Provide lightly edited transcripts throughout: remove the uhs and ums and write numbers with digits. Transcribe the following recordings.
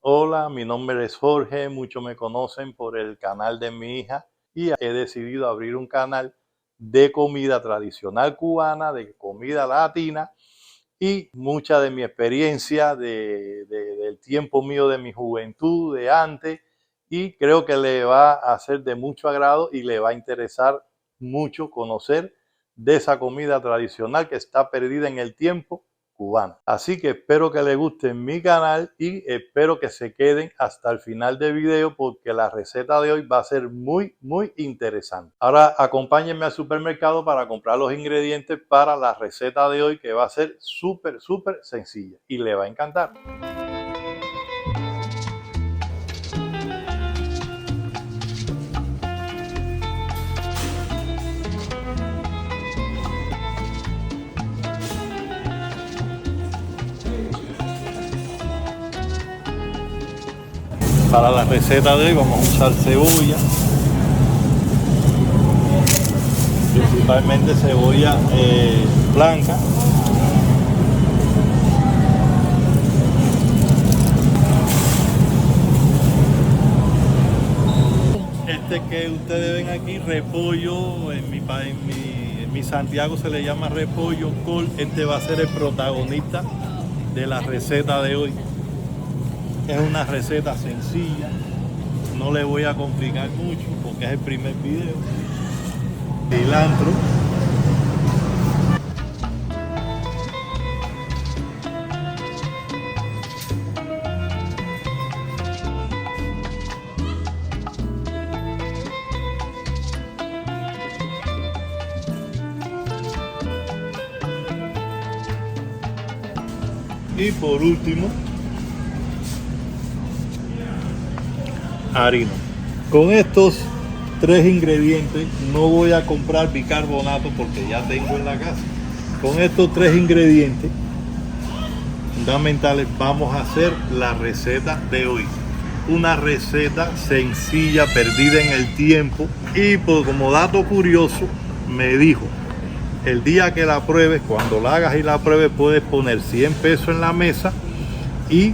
Hola, mi nombre es Jorge, muchos me conocen por el canal de mi hija y he decidido abrir un canal de comida tradicional cubana, de comida latina y mucha de mi experiencia del tiempo mío de mi juventud, de antes, y creo que le va a ser de mucho agrado y le va a interesar mucho conocer de esa comida tradicional que está perdida en el tiempo cubana. Así que espero que les guste mi canal y espero que se queden hasta el final del video porque la receta de hoy va a ser muy interesante. Ahora acompáñenme al supermercado para comprar los ingredientes para la receta de hoy, que va a ser súper sencilla y le va a encantar. Para la receta de hoy vamos a usar cebolla, principalmente cebolla blanca. Este que ustedes ven aquí, repollo, en mi Santiago se le llama repollo col. Este va a ser el protagonista de la receta de hoy. Es una receta sencilla, no le voy a complicar mucho porque es el primer video. Cilantro, y por último harina. Con estos tres ingredientes, no voy a comprar bicarbonato porque ya tengo en la casa. Con estos tres ingredientes fundamentales vamos a hacer la receta de hoy. Una receta sencilla, perdida en el tiempo, y como dato curioso me dijo: el día que la pruebes, cuando la hagas y la pruebes, puedes poner 100 pesos en la mesa y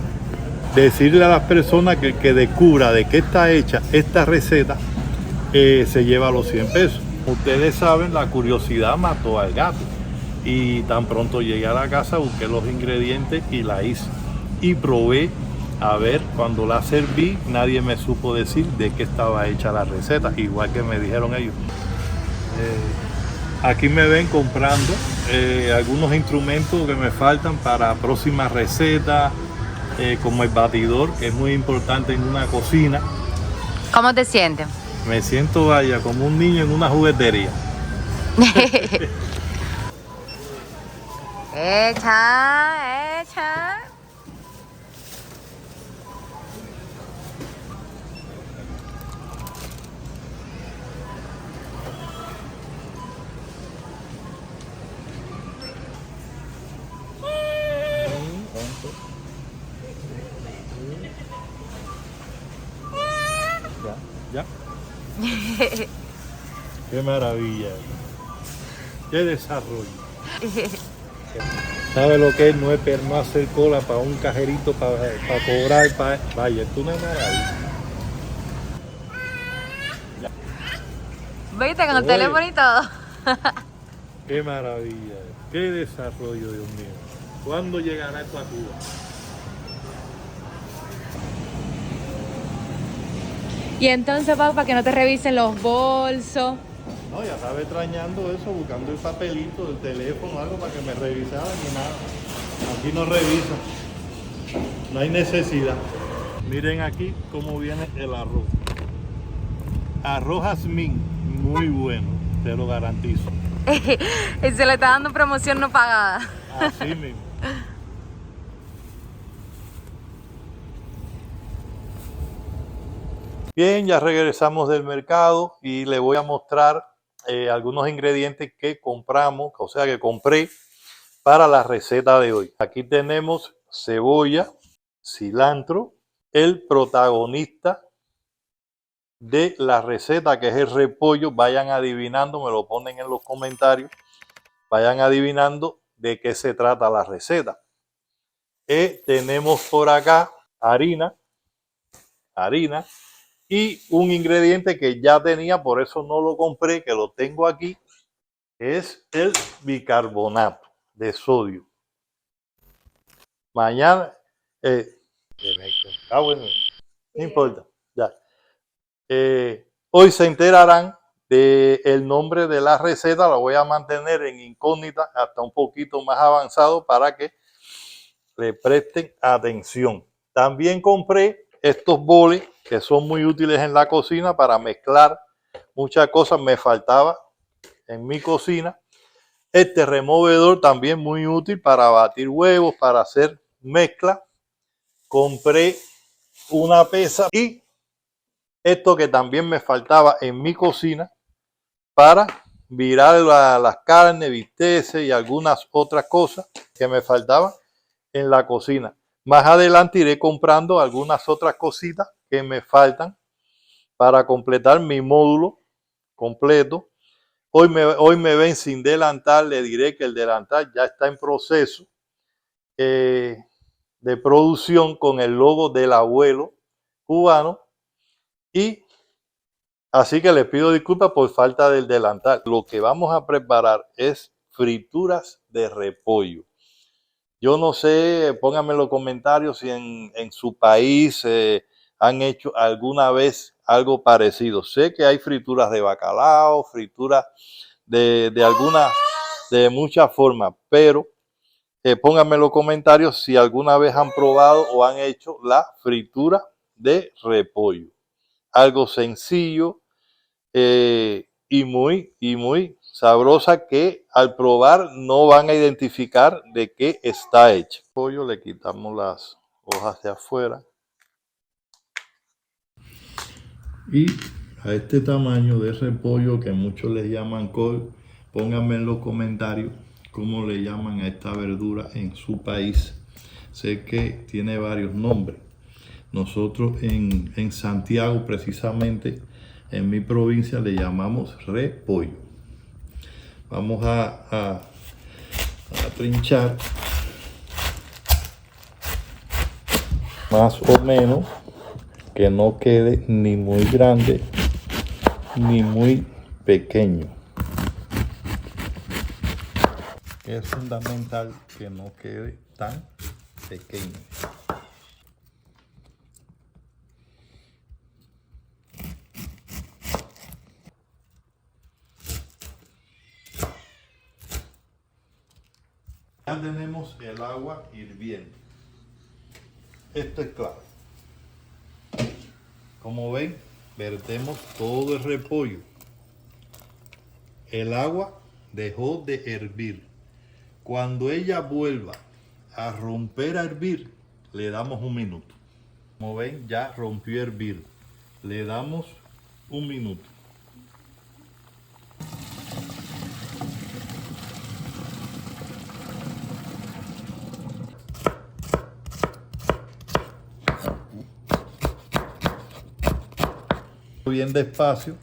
decirle a las personas que el que descubra de qué está hecha esta receta se lleva los 100 pesos. Ustedes saben, la curiosidad mató al gato, y tan pronto llegué a la casa busqué los ingredientes y la hice y probé. A ver, cuando la serví nadie me supo decir de qué estaba hecha la receta, igual que me dijeron ellos. Aquí me ven comprando algunos instrumentos que me faltan para próximas recetas, como el batidor, que es muy importante en una cocina. ¿Cómo te sientes? Me siento, vaya, como un niño en una juguetería. Echa. Ya. Qué maravilla. Qué desarrollo. ¿Sabe lo que es? No es no hacer cola para un cajerito para cobrar. Vaya, esto no es maravilla. ¿Viste con el teléfono y todo? Qué maravilla. Qué desarrollo, Dios mío. ¿Cuándo llegará esto a Cuba? Y entonces, papá, que no te revisen los bolsos. No, ya estaba extrañando eso, buscando el papelito, el teléfono, algo para que me revisaran y nada. Aquí no revisan. No hay necesidad. Miren aquí cómo viene el arroz. Arroz jazmín, muy bueno, te lo garantizo. Y se le está dando promoción no pagada. Así mismo. Bien, ya regresamos del mercado y le voy a mostrar algunos ingredientes que compramos, o sea que compré para la receta de hoy. Aquí tenemos cebolla, cilantro, el protagonista de la receta, que es el repollo. Vayan adivinando, me lo ponen en los comentarios, vayan adivinando de qué se trata la receta. Tenemos por acá harina, harina y un ingrediente que ya tenía, por eso no lo compré, que lo tengo aquí, es el bicarbonato de sodio. Mañana, bueno, no importa, ya. Hoy se enterarán del nombre de la receta, la voy a mantener en incógnita hasta un poquito más avanzado para que le presten atención. También compré estos boles que son muy útiles en la cocina para mezclar muchas cosas. Me faltaba en mi cocina. Este removedor también muy útil para batir huevos, para hacer mezcla. Compré una pesa y esto que también me faltaba en mi cocina para virar las carnes, bisteces y algunas otras cosas que me faltaban en la cocina. Más adelante iré comprando algunas otras cositas que me faltan para completar mi módulo completo. Hoy me ven sin delantal, le diré que el delantal ya está en proceso de producción con el logo del abuelo cubano y así que les pido disculpas por falta del delantal. Lo que vamos a preparar es frituras de repollo. Yo no sé, pónganme en los comentarios si en su país han hecho alguna vez algo parecido. Sé que hay frituras de bacalao, frituras de muchas formas, pero pónganme en los comentarios si alguna vez han probado o han hecho la fritura de repollo. Algo sencillo y muy sabrosa que al probar no van a identificar de qué está hecha. El pollo le quitamos las hojas de afuera. Y a este tamaño de repollo que muchos le llaman col, pónganme en los comentarios cómo le llaman a esta verdura en su país. Sé que tiene varios nombres. Nosotros en Santiago, precisamente, en mi provincia, le llamamos repollo. Vamos a trinchar más o menos que no quede ni muy grande ni muy pequeño. Es fundamental que no quede tan pequeño. Ya tenemos el agua hirviendo. Esto es claro. Como ven, vertemos todo el repollo. El agua dejó de hervir. Cuando ella vuelva a romper a hervir, le damos un minuto. Como ven, ya rompió a hervir. Le damos un minuto. Bien despacio.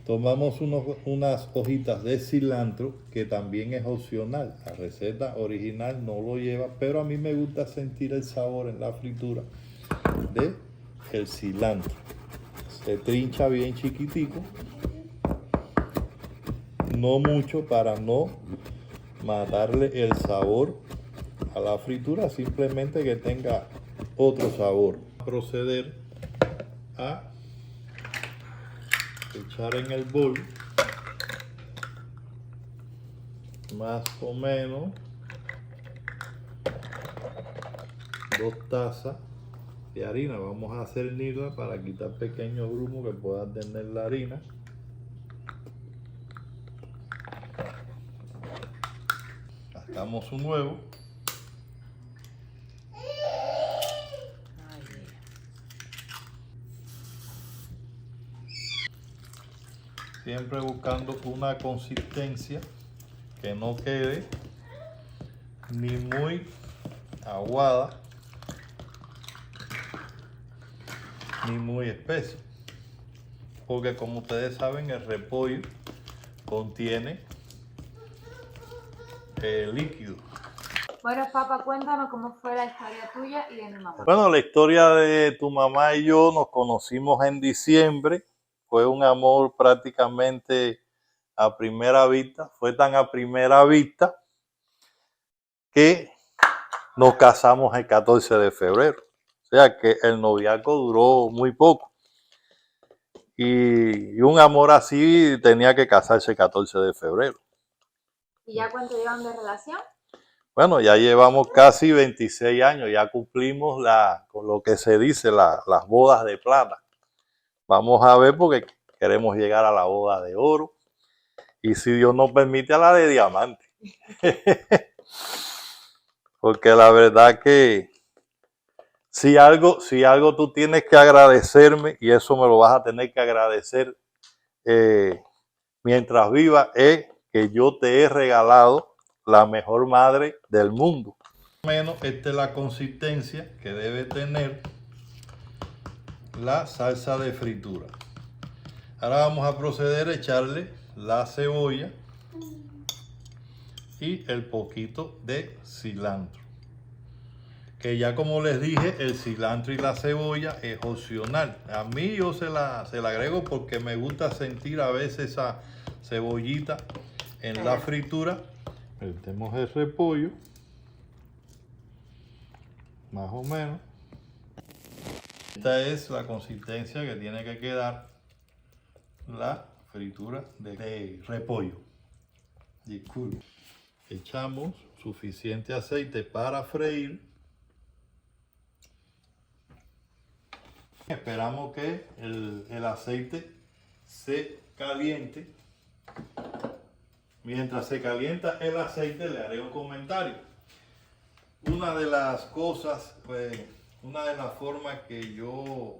Tomamos unas hojitas de cilantro, que también es opcional. La receta original no lo lleva, pero a mí me gusta sentir el sabor en la fritura de el cilantro. Se trincha bien chiquitico, no mucho para no matarle el sabor a la fritura, simplemente que tenga otro sabor. Proceder a echar en el bol más o menos 2 tazas de harina. Vamos a cernirla para quitar pequeños grumos que pueda tener la harina. Sacamos un huevo. Siempre buscando una consistencia que no quede ni muy aguada ni muy espesa, porque como ustedes saben, el repollo contiene líquido. Bueno, papá, cuéntanos cómo fue la historia tuya y de mi mamá. Bueno, la historia de tu mamá y yo nos conocimos en diciembre. Fue un amor prácticamente a primera vista. Fue tan a primera vista que nos casamos el 14 de febrero. O sea que el noviazgo duró muy poco. Y un amor así tenía que casarse el 14 de febrero. ¿Y ya cuánto llevan de relación? Bueno, ya llevamos casi 26 años, ya cumplimos con lo que se dice las bodas de plata. Vamos a ver porque queremos llegar a la boda de oro y si Dios nos permite a la de diamante. Porque la verdad que si algo tú tienes que agradecerme, y eso me lo vas a tener que agradecer mientras viva, es que yo te he regalado la mejor madre del mundo. Menos esta es la consistencia que debe tener la salsa de fritura. Ahora vamos a proceder a echarle la cebolla y el poquito de cilantro. Que ya como les dije, el cilantro y la cebolla es opcional. A mí yo se la agrego porque me gusta sentir a veces esa cebollita en la fritura. Metemos el repollo. Más o menos. Esta es la consistencia que tiene que quedar la fritura de repollo. Disculpe. Echamos suficiente aceite para freír. Esperamos que el aceite se caliente. Mientras se calienta el aceite, le haré un comentario. Una de las cosas, una de las formas que yo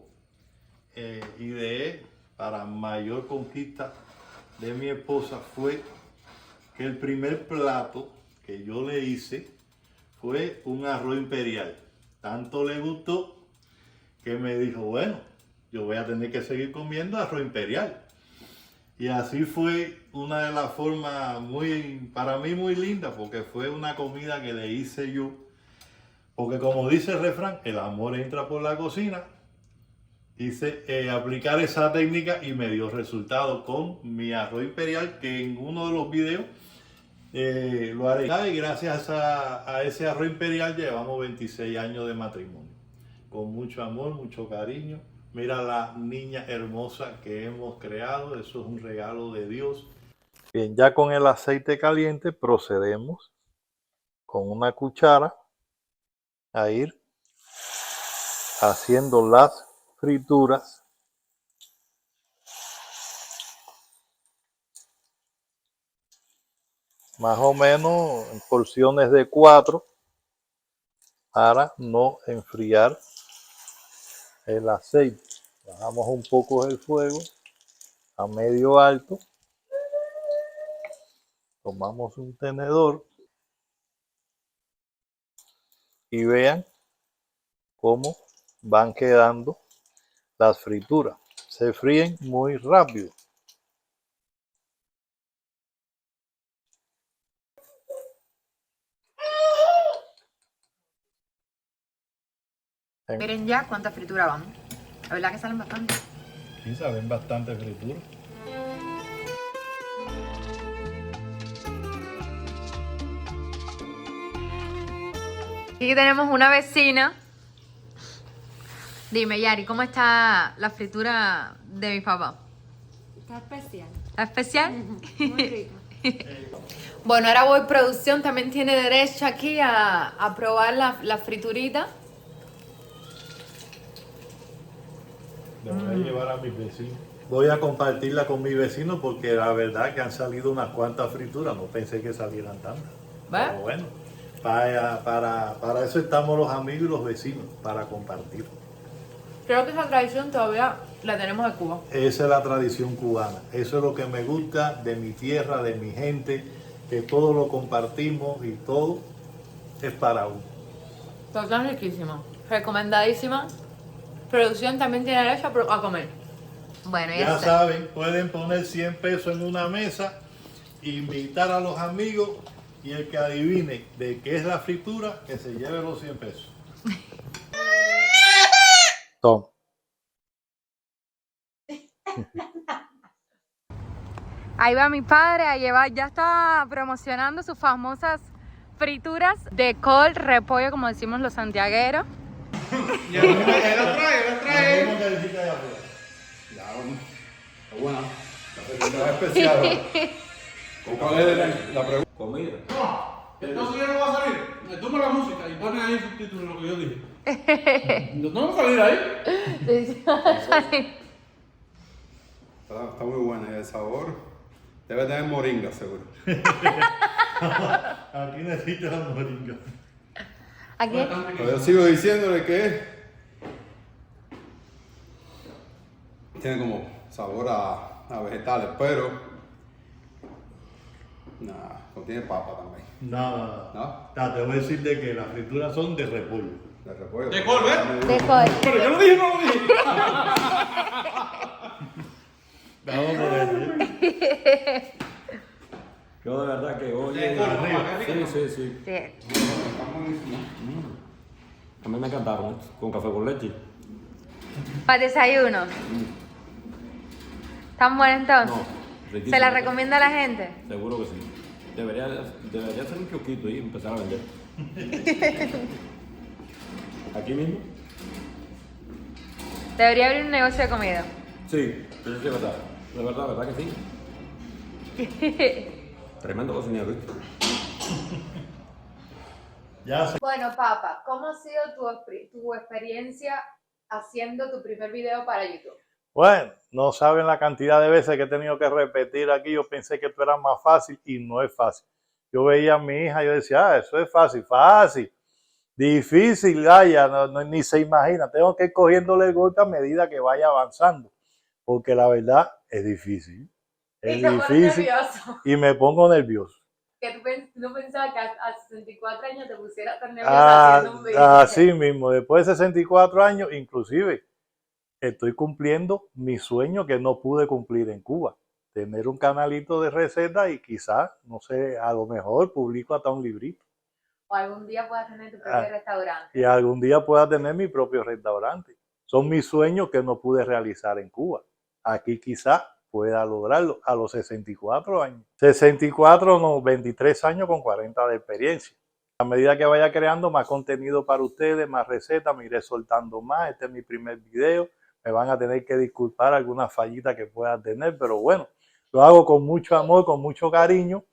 ideé para mayor conquista de mi esposa fue que el primer plato que yo le hice fue un arroz imperial. Tanto le gustó que me dijo, bueno, yo voy a tener que seguir comiendo arroz imperial. Y así fue una de las formas para mí muy linda, porque fue una comida que le hice yo. Porque como dice el refrán, el amor entra por la cocina. Hice aplicar esa técnica y me dio resultado con mi arroz imperial, que en uno de los videos lo haré. Y gracias a ese arroz imperial llevamos 26 años de matrimonio. Con mucho amor, mucho cariño. Mira la niña hermosa que hemos creado, eso es un regalo de Dios. Bien, ya con el aceite caliente procedemos con una cuchara a ir haciendo las frituras. Más o menos en porciones de 4 para no enfriar el aceite. Bajamos un poco el fuego a medio alto. Tomamos un tenedor y vean cómo van quedando las frituras. Se fríen muy rápido. Miren ya cuántas frituras van. La verdad que salen bastante. Sí, salen bastante frituras. Aquí tenemos una vecina. Dime, Yari, ¿cómo está la fritura de mi papá? Está especial. ¿Está especial? Muy rico. Bueno, ahora voy, producción también tiene derecho aquí a probar la friturita. La voy a llevar a mis vecinos. Voy a compartirla con mis vecinos porque la verdad que han salido unas cuantas frituras. No pensé que salieran tantas. ¿Ves? Pero bueno, para eso estamos los amigos y los vecinos, para compartir. Creo que esa tradición todavía la tenemos en Cuba. Esa es la tradición cubana. Eso es lo que me gusta de mi tierra, de mi gente, que todo lo compartimos y todo es para uno. Total riquísima. Recomendadísima. Producción también tiene derecho a comer. Bueno, Ya saben, pueden poner 100 pesos en una mesa, invitar a los amigos Y el que adivine de qué es la fritura, que se lleve los 100 pesos. Tom. Ahí va mi padre a llevar, ya está promocionando sus famosas frituras de col, repollo, como decimos los santiagueros. Y él lo trae. ¿Cómo te dijiste allá afuera? Ya, bueno. Está buena. La felicita especial. ¿Cuál es la pregunta? Comida. Entonces yo no voy a salir. Me toma la música y pone ahí subtítulos lo que yo dije. No tengo que salir ahí. Está muy buena y el sabor debe tener moringa, seguro. Aquí necesitas la moringa. Aquí. Pero yo sigo diciéndole que tiene como sabor a vegetales, pero nada, contiene papa también. Nada. ¿No? Te voy a decir de que las frituras son de repollo. De repollo. De col, ¿ves? De col. Pero yo lo dije, no lo dije. Vamos por eso. Yo de verdad que oye. Sí. Está buenísimo. A mí me encantaron, con café con leche. Para desayuno. ¿Tan bueno entonces? No, riquísimo. ¿Se la recomienda a la gente? Seguro que sí. Debería ser un kiosquito y empezar a vender. Aquí mismo. Debería abrir un negocio de comida. Sí, es de verdad. De verdad que sí. Tremendo cocinero, ¿viste? Ya sé. Bueno, papá, ¿cómo ha sido tu experiencia haciendo tu primer video para YouTube? Bueno, no saben la cantidad de veces que he tenido que repetir aquí. Yo pensé que esto era más fácil y no es fácil. Yo veía a mi hija y yo decía, eso es fácil, fácil. Difícil, Gaya, ni se imagina. Tengo que ir cogiéndole el golpe a medida que vaya avanzando. Porque la verdad es difícil. Es difícil y me pongo nervioso. Que tú no pensabas que a 64 años te pusieras tan nerviosa haciendo un video. Así mismo, después de 64 años, inclusive, estoy cumpliendo mi sueño que no pude cumplir en Cuba. Tener un canalito de recetas y quizás, no sé, a lo mejor publico hasta un librito. O algún día puedas tener tu propio restaurante. Y algún día pueda tener mi propio restaurante. Son mis sueños que no pude realizar en Cuba. Aquí quizás pueda lograrlo a los 64 años. 64, no, 23 años con 40 de experiencia. A medida que vaya creando más contenido para ustedes, más recetas, me iré soltando más. Este es mi primer video. Me van a tener que disculpar algunas fallitas que pueda tener, pero bueno, lo hago con mucho amor, con mucho cariño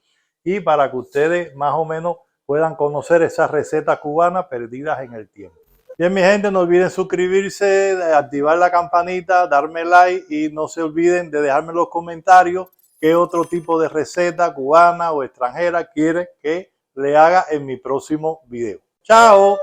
y para que ustedes más o menos puedan conocer esas recetas cubanas perdidas en el tiempo. Bien, mi gente, no olviden suscribirse, activar la campanita, darme like y no se olviden de dejarme en los comentarios qué otro tipo de receta cubana o extranjera quieren que le haga en mi próximo video. ¡Chao!